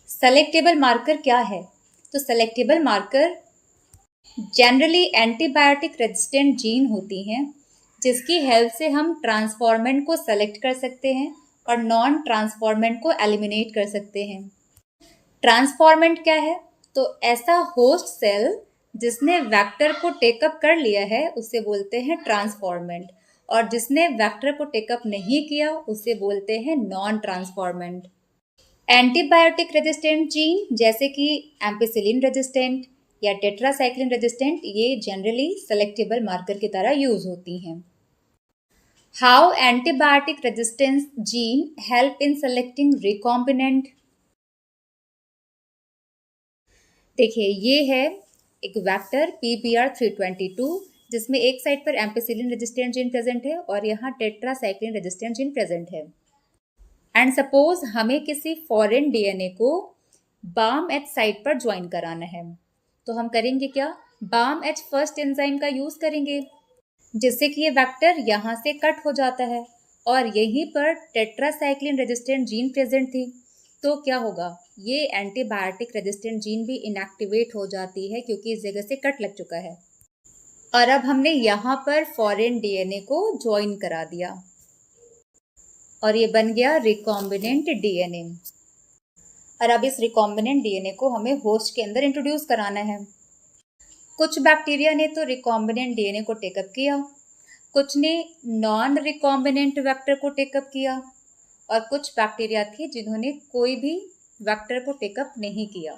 Selectable marker क्या है? तो selectable marker generally antibiotic resistant gene होती हैं जिसकी हेल्प से हम ट्रांसफॉर्मेंट को सेलेक्ट कर सकते हैं और नॉन ट्रांसफॉर्मेंट को एलिमिनेट कर सकते हैं। ट्रांसफॉर्मेंट क्या है? तो ऐसा होस्ट सेल जिसने वेक्टर को टेकअप कर लिया है उसे बोलते हैं ट्रांसफॉर्मेंट, और जिसने वेक्टर को टेकअप नहीं किया उसे बोलते हैं non transformant. Antibiotic resistant gene जैसे कि एम्पिसिलिन रेजिस्टेंट या टेट्रासाइक्लिन रेजिस्टेंट ये जनरली सेलेक्टेबल मार्कर की तरह यूज होती हैं। How antibiotic resistance gene help in selecting recombinant. देखिए ये है एक वेक्टर PBR322 जिसमें एक साइड पर एम्पिसिलिन रेजिस्टेंट जीन प्रेजेंट है और यहाँ टेट्रासाइक्लिन रेजिस्टेंट जीन प्रेजेंट है। एंड सपोज हमें किसी फॉरेन डीएनए को बाम एच साइट पर ज्वाइन कराना है, तो हम करेंगे क्या? बाम एच फर्स्ट एंजाइम का यूज करेंगे जिससे कि ये वेक्टर यहाँ से कट हो जाता है और यहीं पर टेट्रासाइक्लिन रेजिस्टेंट जीन प्रेजेंट थी, तो क्या होगा? ये एंटीबायोटिक रेजिस्टेंट जीन भी इनएक्टिवेट हो जाती है क्योंकि इस जगह से कट लग चुका है। और अब हमने यहाँ पर फॉरेन डीएनए को ज्वाइन करा दिया और ये बन गया रिकॉम्बिनेंट डीएनए। और अब इस रिकॉम्बिनेंट डीएनए को हमें होस्ट के अंदर इंट्रोड्यूस कराना है। कुछ बैक्टीरिया ने तो रिकॉम्बिनेंट डीएनए को टेकअप किया, कुछ ने नॉन रिकॉम्बिनेंट वेक्टर को टेकअप किया और कुछ बैक्टीरिया थी जिन्होंने कोई भी वेक्टर को टेकअप नहीं किया।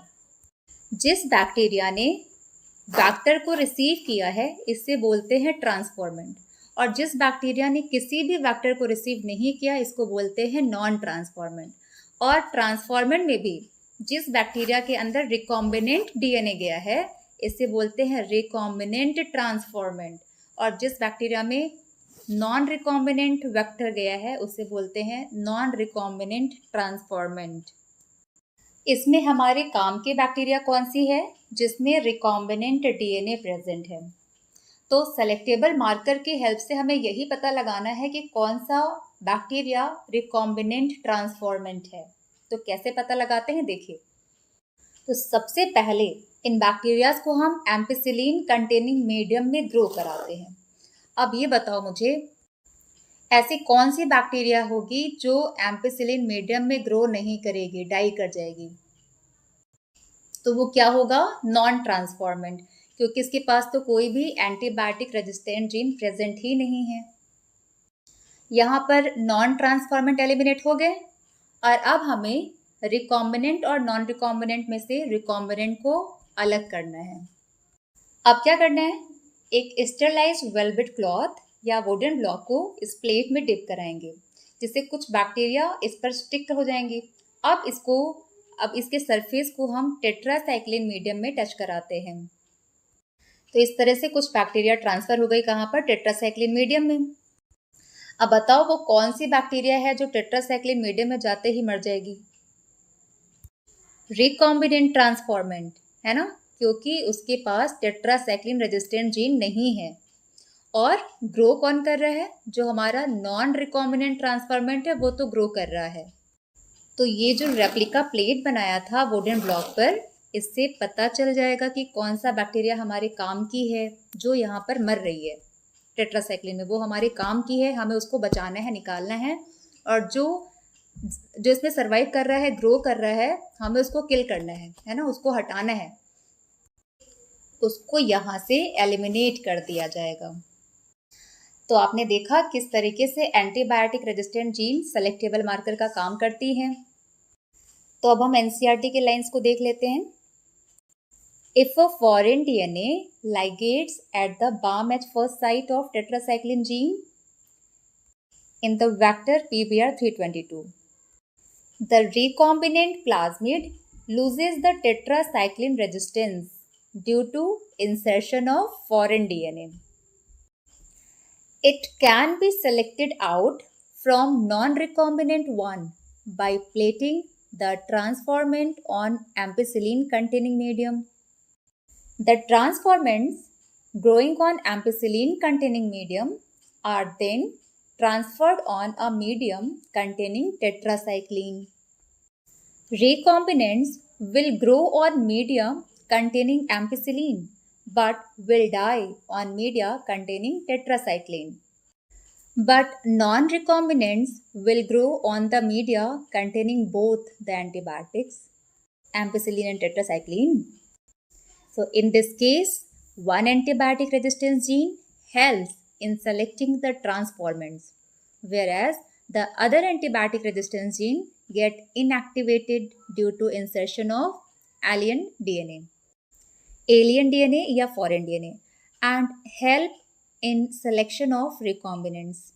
जिस बैक्टीरिया ने वेक्टर को रिसीव किया है इसे बोलते हैं ट्रांसफॉर्मेंट, और जिस बैक्टीरिया ने किसी भी वेक्टर को रिसीव नहीं किया इसको बोलते हैं नॉन ट्रांसफॉर्मेंट। और ट्रांसफॉर्मेंट में भी जिस बैक्टीरिया के अंदर रिकॉम्बिनेंट डीएनए गया है इसे बोलते हैं रिकॉम्बिनेंट ट्रांसफॉर्मेंट, और जिस बैक्टीरिया में नॉन रिकॉम्बिनेंट वेक्टर गया है उसे बोलते हैं नॉन रिकॉम्बिनेंट ट्रांसफॉर्मेंट। इसमें हमारे काम की बैक्टीरिया कौन सी है? जिसमें रिकॉम्बिनेंट डीएनए प्रेजेंट है। तो सेलेक्टेबल मार्कर की हेल्प से हमें यही पता लगाना है कि कौन सा बैक्टीरिया रिकॉम्बिनेंट ट्रांसफॉर्मेंट है। तो कैसे पता लगाते हैं? देखिए, तो सबसे पहले इन बैक्टीरियाज को हम एम्पिसिलिन कंटेनिंग मीडियम में ग्रो कराते हैं। अब ये बताओ मुझे, ऐसी कौन सी बैक्टीरिया होगी जो एम्पिसिलिन मीडियम में ग्रो नहीं करेगी, डाई कर जाएगी? तो वो क्या होगा? नॉन ट्रांसफॉर्मेंट, क्योंकि इसके पास तो कोई भी एंटीबायोटिक रेजिस्टेंट जीन प्रेजेंट ही नहीं है। यहाँ पर नॉन ट्रांसफॉर्मेंट एलिमिनेट हो गए और अब हमें रिकॉम्बिनेंट और नॉन रिकॉम्बिनेंट में से रिकॉम्बिनेंट को अलग करना है। अब क्या करना है? एक स्टेरलाइज्ड वेलवेट क्लॉथ या वुडन ब्लॉक को इस प्लेट में डिप कराएंगे जिससे कुछ बैक्टीरिया इस पर स्टिक हो जाएंगे। अब इसके सरफेस को हम टेट्रासाइक्लिन मीडियम में टच कराते हैं। तो इस तरह से कुछ बैक्टीरिया ट्रांसफर हो गई कहाँ पर? टेट्रासाइक्लिन मीडियम में। अब बताओ वो कौन सी बैक्टीरिया है जो टेट्रासाइक्लिन मीडियम में जाते ही मर जाएगी? रिकॉम्बिनेंट ट्रांसफॉर्मेंट, है ना, क्योंकि उसके पास टेट्रासाइक्लिन रेजिस्टेंट जीन नहीं है। और ग्रो कौन कर रहा है? जो हमारा नॉन रिकॉम्बिनेंट ट्रांसफॉर्मेंट है वो तो ग्रो कर रहा है। तो ये जो रेप्लिका प्लेट बनाया था वुडन ब्लॉक पर, इससे पता चल जाएगा कि कौन सा बैक्टीरिया हमारे काम की है जो यहाँ पर मर रही है टेट्रासाइक्लिन में। वो हमारे काम की है, हमें उसको बचाना है, निकालना है। और जो इसमें सर्वाइव कर रहा है, ग्रो कर रहा है, हमें उसको किल करना है ना, उसको हटाना है, उसको यहाँ से एलिमिनेट कर दिया जाएगा। तो आपने देखा किस तरीके से antibiotic resistant gene selectable marker का काम करती हैं। तो अब हम एनसीईआरटी के लाइंस को देख लेते हैं। If a foreign DNA ligates at the BAM H first site of tetracycline gene in the vector PBR322, the recombinant plasmid loses the tetracycline resistance due to insertion of foreign DNA. It can be selected out from non-recombinant one by plating the transformant on ampicillin containing medium. The transformants growing on ampicillin containing medium are then transferred on a medium containing tetracycline. Recombinants will grow on media containing ampicillin but will die on media containing tetracycline. But non-recombinants will grow on the media containing both the antibiotics, ampicillin and tetracycline. So in this case, one antibiotic resistance gene helps in selecting the transformants, whereas the other antibiotic resistance gene get inactivated due to insertion of alien DNA, alien DNA या foreign DNA, and help in selection of recombinants.